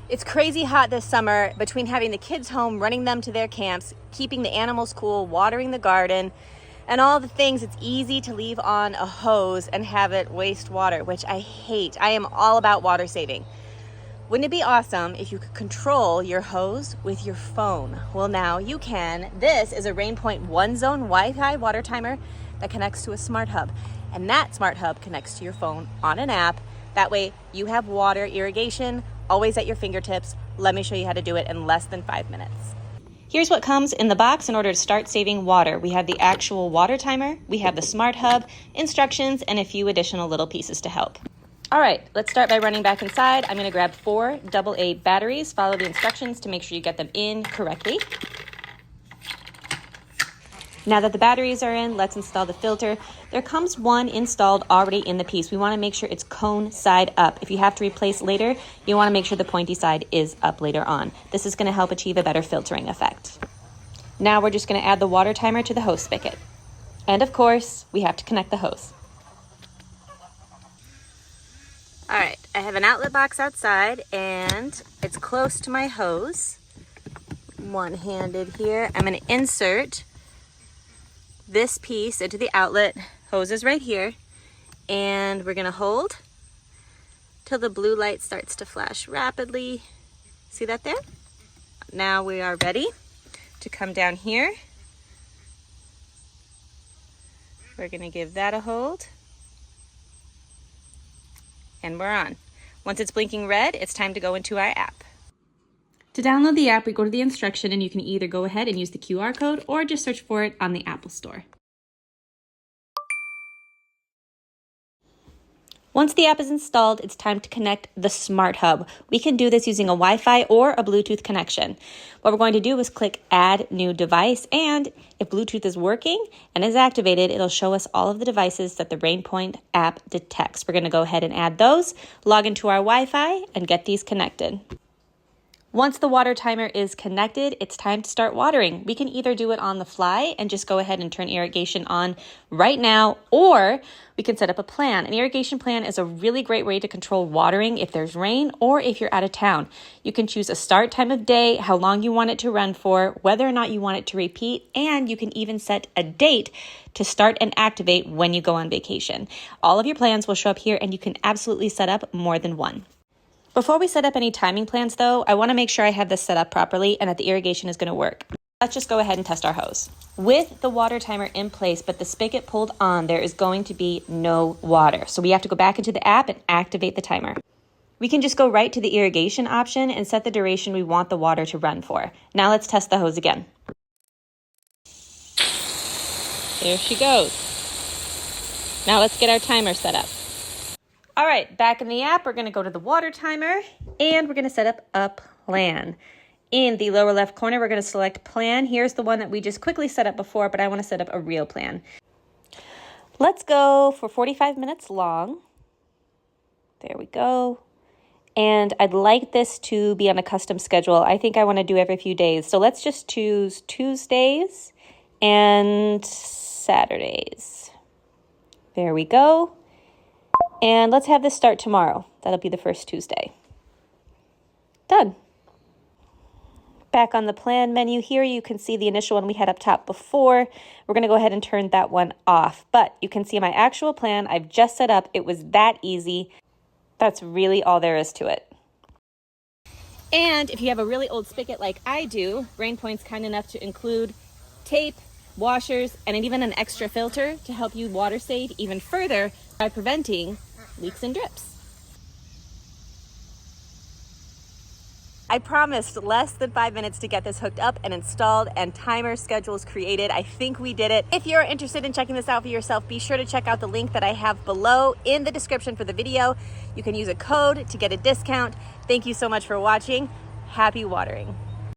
It's crazy hot this summer. Between having the kids home, running them to their camps, keeping the animals cool, watering the garden, and all the things, it's easy to leave on a hose and have it waste water, which I hate. I am all about water saving. Wouldn't it be awesome if you could control your hose with your phone? Well, now you can. This is a RainPoint one-zone Wi-Fi water timer that connects to a smart hub. And that smart hub connects to your phone on an app. That way you have water irrigation always at your fingertips. Let me show you how to do it in less than 5 minutes. Here's what comes in the box in order to start saving water. We have the actual water timer, we have the smart hub, instructions, and a few additional little pieces to help. All right, let's start by running back inside. I'm gonna grab 4 AA batteries. Follow the instructions to make sure you get them in correctly. Now that the batteries are in, let's install the filter. There comes one installed already in the piece. We wanna make sure it's cone side up. If you have to replace later, you wanna make sure the pointy side is up later on. This is gonna help achieve a better filtering effect. Now we're just gonna add the water timer to the hose spigot. And of course, we have to connect the hose. All right, I have an outlet box outside and it's close to my hose. One-handed here. I'm gonna insert this piece into the outlet. Hose is right here. And we're gonna hold till the blue light starts to flash rapidly. See that there? Now we are ready to come down here. We're gonna give that a hold. And we're on. Once it's blinking red, it's time to go into our app. To download the app, we go to the instruction and you can either go ahead and use the QR code or just search for it on the Apple Store. Once the app is installed, it's time to connect the Smart Hub. We can do this using a Wi-Fi or a Bluetooth connection. What we're going to do is click Add New Device, and if Bluetooth is working and is activated, it'll show us all of the devices that the RainPoint app detects. We're going to go ahead and add those, log into our Wi-Fi, and get these connected. Once the water timer is connected, it's time to start watering. We can either do it on the fly and just go ahead and turn irrigation on right now, or we can set up a plan. An irrigation plan is a really great way to control watering if there's rain or if you're out of town. You can choose a start time of day, how long you want it to run for, whether or not you want it to repeat, and you can even set a date to start and activate when you go on vacation. All of your plans will show up here and you can absolutely set up more than one. Before we set up any timing plans though, I wanna make sure I have this set up properly and that the irrigation is gonna work. Let's just go ahead and test our hose. With the water timer in place, but the spigot pulled on, there is going to be no water. So we have to go back into the app and activate the timer. We can just go right to the irrigation option and set the duration we want the water to run for. Now let's test the hose again. There she goes. Now let's get our timer set up. All right, back in the app, we're gonna go to the water timer and we're gonna set up a plan. In the lower left corner, we're gonna select plan. Here's the one that we just quickly set up before, but I wanna set up a real plan. Let's go for 45 minutes long. There we go. And I'd like this to be on a custom schedule. I think I wanna do every few days. So let's just choose Tuesdays and Saturdays. There we go. And let's have this start tomorrow. That'll be the first Tuesday. Done. Back on the plan menu here, you can see the initial one we had up top before. We're gonna go ahead and turn that one off. But you can see my actual plan I've just set up. It was that easy. That's really all there is to it. And if you have a really old spigot like I do, RainPoint's kind enough to include tape, washers, and even an extra filter to help you water save even further by preventing leaks and drips. I promised less than 5 minutes to get this hooked up and installed and timer schedules created. I think we did it. If you're interested in checking this out for yourself, be sure to check out the link that I have below in the description for the video. You can use a code to get a discount. Thank you so much for watching. Happy watering.